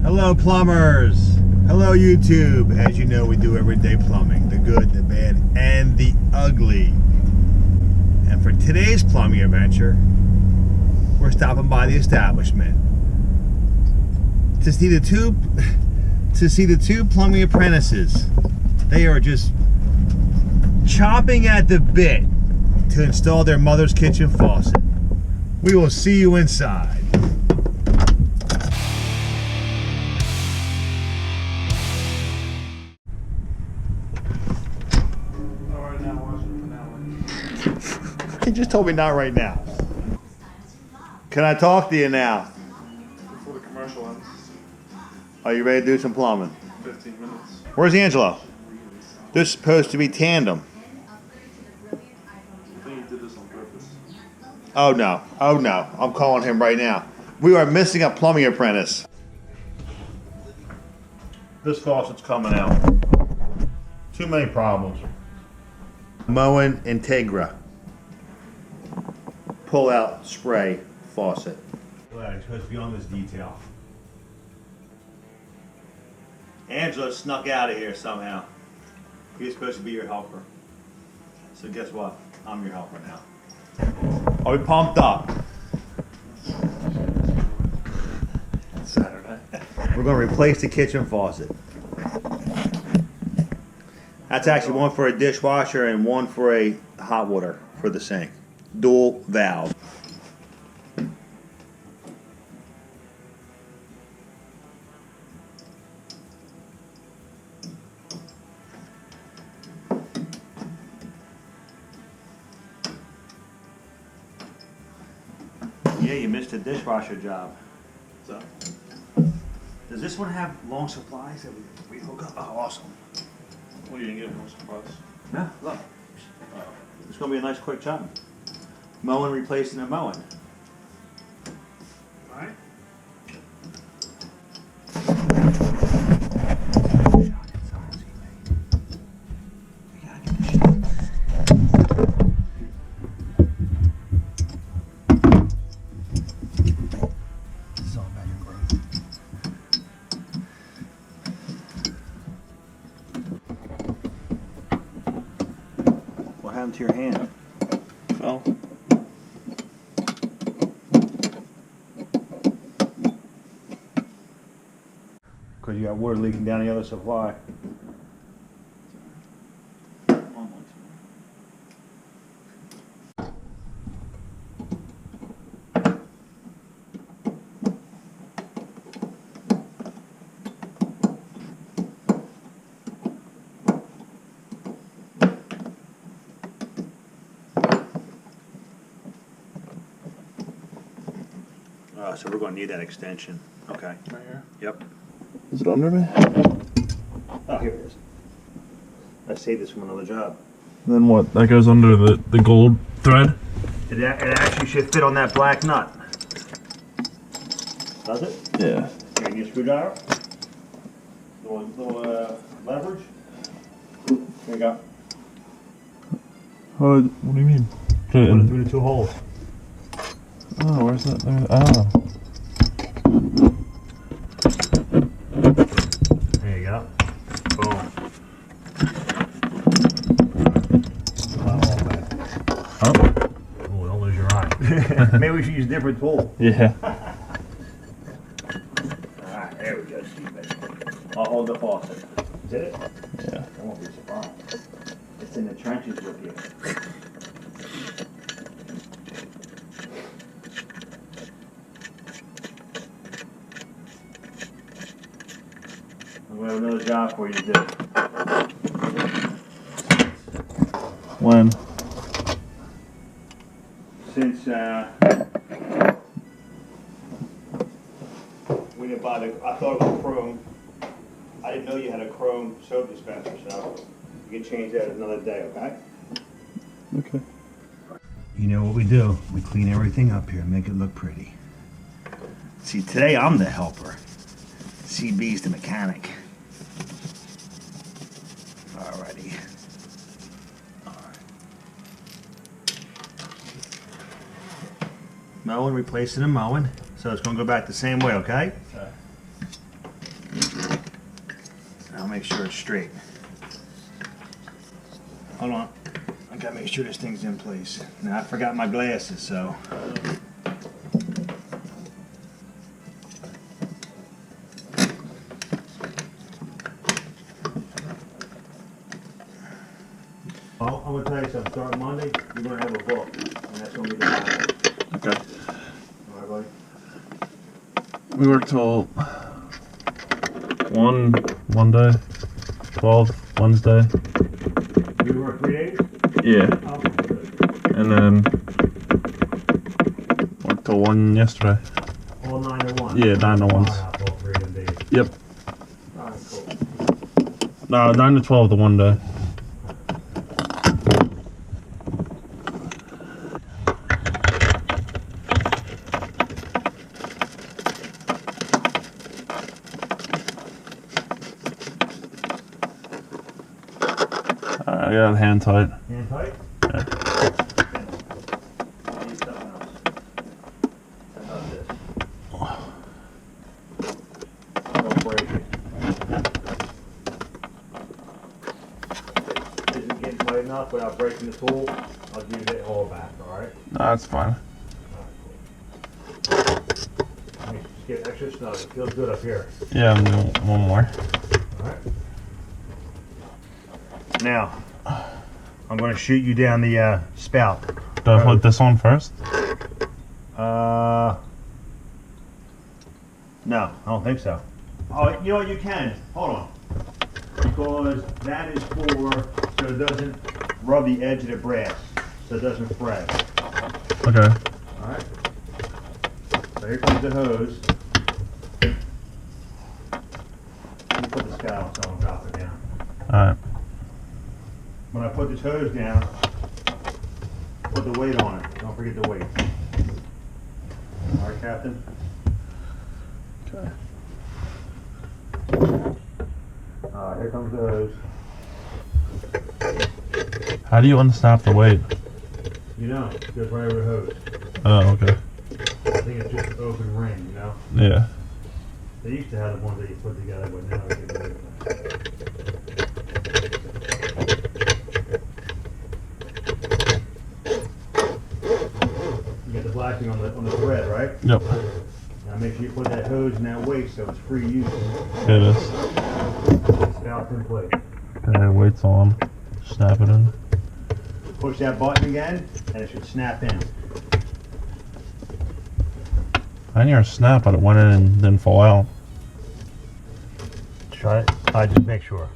Hello plumbers, hello YouTube. As you know, we do everyday plumbing, the good, the bad, and the ugly. And for today's plumbing adventure, we're stopping by the establishment to see the two plumbing apprentices. They are just chomping at the bit to install their mother's kitchen faucet. We will see you inside. He just told me not right now. Can I talk to you now? Before the commercial ends. Are you ready to do some plumbing? 15 minutes. Where's Angelo? This is supposed to be tandem. I think he did this on purpose. Oh no, oh no. I'm calling him right now. We are missing a plumbing apprentice. This faucet's coming out. Too many problems. Moen Integra. Pull out spray faucet. Glad I'm supposed to be on this detail. Angela snuck out of here somehow. He's supposed to be your helper. So guess what? I'm your helper now. Are we pumped up? Saturday. We're going to replace the kitchen faucet. That's actually one for a dishwasher and one for a hot water for the sink. Dual valve. Yeah, you missed a dishwasher job. So, Does this one have long supplies that we hook up? Oh, awesome. well, you didn't get no surprise. Yeah, look. It's going to be a nice quick job. Moen replacing a Moen. Alright. What happened to your hand? Well, Because you got water leaking down the other supply. So we're going to need that extension. Okay. right here. Yep. Is it under me? Oh, here it is. I saved this from another job. Then what? That goes under the gold thread? It actually should fit on that black nut. Does it? Yeah. Here, you need a screwdriver? Little leverage? Here you go. What do you mean? Put it through the two holes. Oh, where's that? Oh. There you go. Boom. Oh. Oh, don't lose your eye. Maybe we should use a different tool. Yeah. Alright, there we go. I'll hold the faucet. Is it? Yeah. I won't be surprised. It's in the trenches with you. We have another job for you to do. When? Since we didn't buy I thought it was chrome. I didn't know you had a chrome soap dispenser, so you can change that another day, okay? Okay. You know what we do? We clean everything up here, make it look pretty. See, today I'm the helper. CB's the mechanic. Alrighty. Alright. Moen replacing a Moen, so it's going to go back the same way, okay? Okay. I'll make sure it's straight. Hold on. I gotta make sure this thing's in place. Now I forgot my glasses, so. Oh, I'm gonna tell you something. Starting Monday, you're gonna have a book, and that's gonna be the Bible. Okay. All right, buddy. We work till 1 day, 12 Wednesday. You work 3 days? Yeah. Oh, good. And then worked till 1 yesterday. All 9 to 1? Yeah, 9 to 1. All three of them days. Yep. All right, cool. No, 9 to 12 the 1 day. I got it hand tight. Hand tight? Yeah. I need something else. How about this? Don't break it. Isn't getting tight enough without breaking the tool, I'll give you that all back, alright? No, that's fine. Alright, cool. Just get extra snug. It feels good up here. Yeah, I'm doing one more. Alright. Now, I'm going to shoot you down the spout. Do I put this on first? No, I don't think so. Oh, you know what, you can. Hold on. Because that is for, so it doesn't rub the edge of the brass, so it doesn't fray. Okay. Alright. So here comes the hose. Let me put the scale so I'll drop it down. Alright. When I put this hose down, put the weight on it. Don't forget the weight. Alright, Captain? Okay. Alright, here comes the hose. How do you unsnap the weight? You know, it goes right over the hose. Oh, okay. I think it's just an open ring, you know? Yeah. They used to have the ones that you put together, but now they get rid of them. You get the blacking on the thread, right? Yep. Now make sure you put that hose in that weight so it's free use. It is. Spout's in place. Okay, weight's on. Snap it in. Push that button again, and it should snap in. I didn't hear a snap, but it went in and didn't fall out. Try it. Just make sure.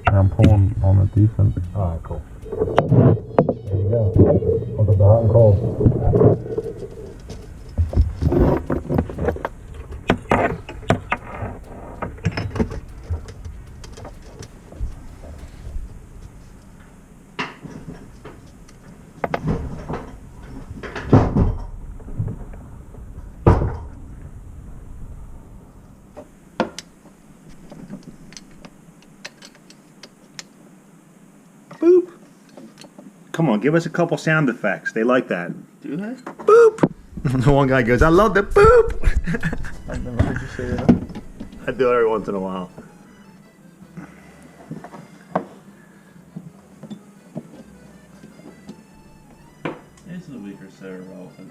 I'm pulling on the decent. Alright, cool. There you go. Look at the hot and cold. Boop. Come on, give us a couple sound effects. They like that. Do they? Boop. The one guy goes, I love the boop. I've never heard you say that. I do it every once in a while. This is a weaker Sarah relevant.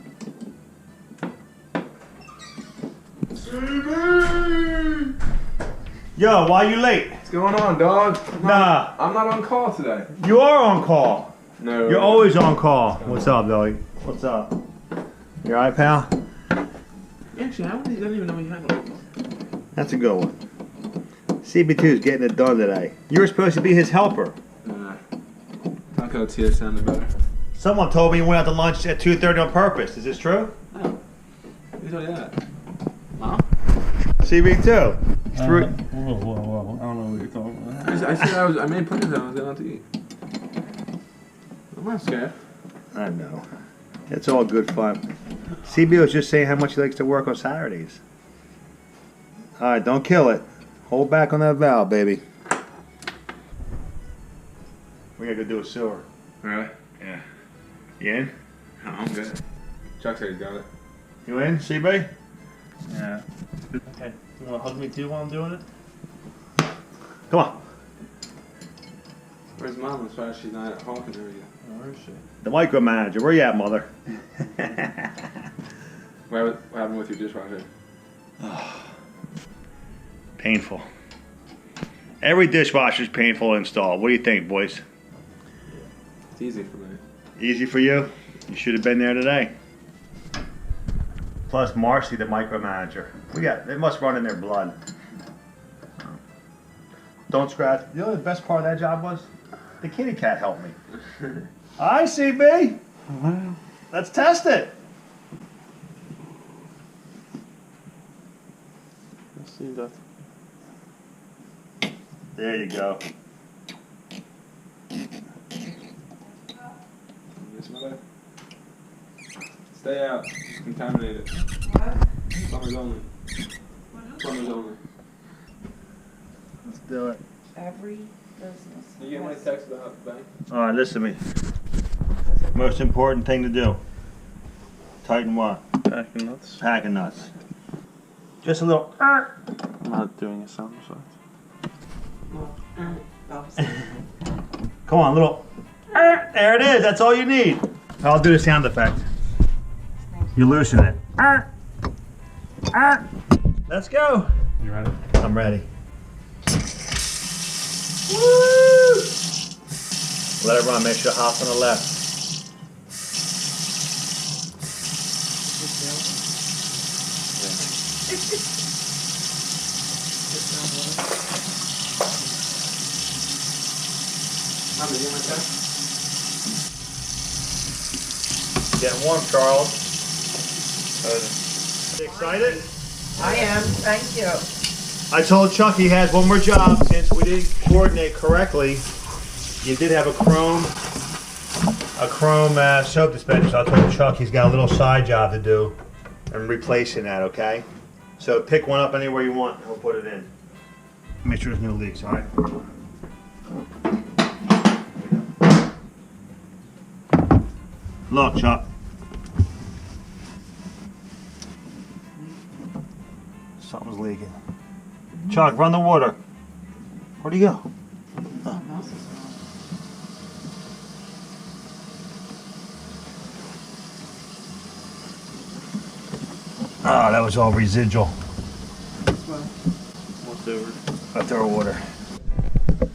Yo, why you late? What's going on, dog? I'm Nah. I'm not on call today. You are on call. No. You're always on call. What's up, Billy? What's up? You alright, pal? Actually, I don't even know we had one. That's a good one. CB2 is getting it done today. You were supposed to be his helper. Nah. Taco TS sounded better. Someone told me you went out to lunch at 2:30 on purpose. Is this true? Oh. Who told you that? Mom? CB2. Whoa. I don't know what you're talking about. I said I made plans and I was going out to eat. I'm not scared. I know. It's all good fun. CB was just saying how much he likes to work on Saturdays. Alright, don't kill it. Hold back on that valve, baby. We gotta go do a sewer. Really? Yeah. You in? No, I'm good. Chuck said he's got it. You in, CB? Yeah. Okay. You want to hug me too while I'm doing it? Come on. Where's Mom? As far as she's not honking her yet. Where is she? The micromanager. Where you at, mother? What happened with your dishwasher? Painful. Every dishwasher is painful to install. What do you think, boys? It's easy for me. Easy for you? You should have been there today. Plus Marcy, the micromanager. They must run in their blood. Don't scratch. You know the best part of that job was? The kitty cat helped me. Hi, CB. Well, Let's test it. let's see that. There you go. Yes, mother. Stay out. It's contaminated. What? Plumbers only. What else? Plumbers only. Let's do it. Every business. You get my has- text about the bank? All right, listen to me. Most important thing to do. Tighten what? Packing nuts. Packing nuts. Just a little. I'm not doing a sound effect. Come on, little. There it is. That's all you need. I'll do the sound effect. You loosen it. Let's go. You ready? I'm ready. Woo! Let it run. Make sure hop's on the left. Mom, did you get my text? Getting warm, Charles. Excited? I am, thank you. I told Chuck he has one more job since we didn't coordinate correctly. You did have a chrome soap dispenser. So I told Chuck he's got a little side job to do and replacing that, okay? So pick one up anywhere you want and we'll put it in. Make sure there's no leaks, all right? Look, Chuck. Something's leaking. Chuck, run the water. Where'd he go? Oh, that was all residual. Leftover water.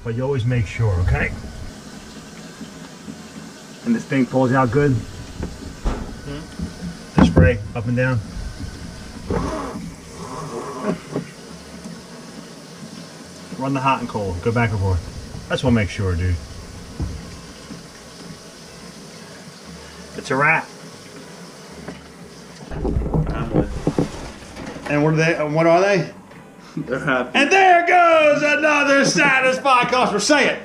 But you always make sure, okay? And this thing pulls out good. The spray up and down. Run the hot and cold. Go back and forth. That's what make sure, dude. It's a wrap. And what are they? They're happy. And there goes another satisfied customer. Say it.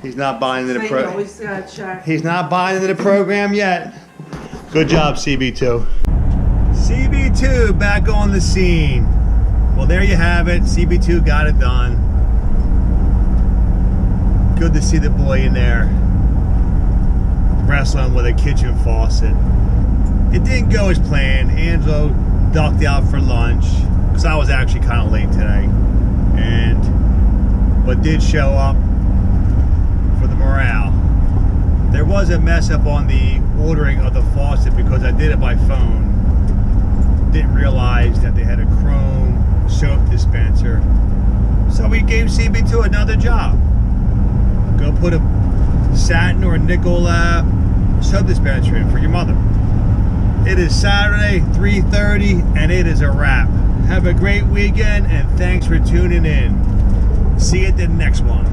He's not buying into the So you always gotta check. He's not buying into the program yet. Good job, CB2. CB2 back on the scene. Well, there you have it. CB2 got it done. Good to see the boy in there wrestling with a kitchen faucet. It didn't go as planned. Angelo ducked out for lunch because I was actually kind of late today, but did show up for the morale. There was a mess up on the ordering of the faucet because I did it by phone. Didn't realize that they had a chrome soap dispenser, so we gave CB2 another job. Go put a satin or a nickel soap dispenser in for your mother. It is Saturday, 3:30, and it is a wrap. Have a great weekend, and thanks for tuning in. See you at the next one.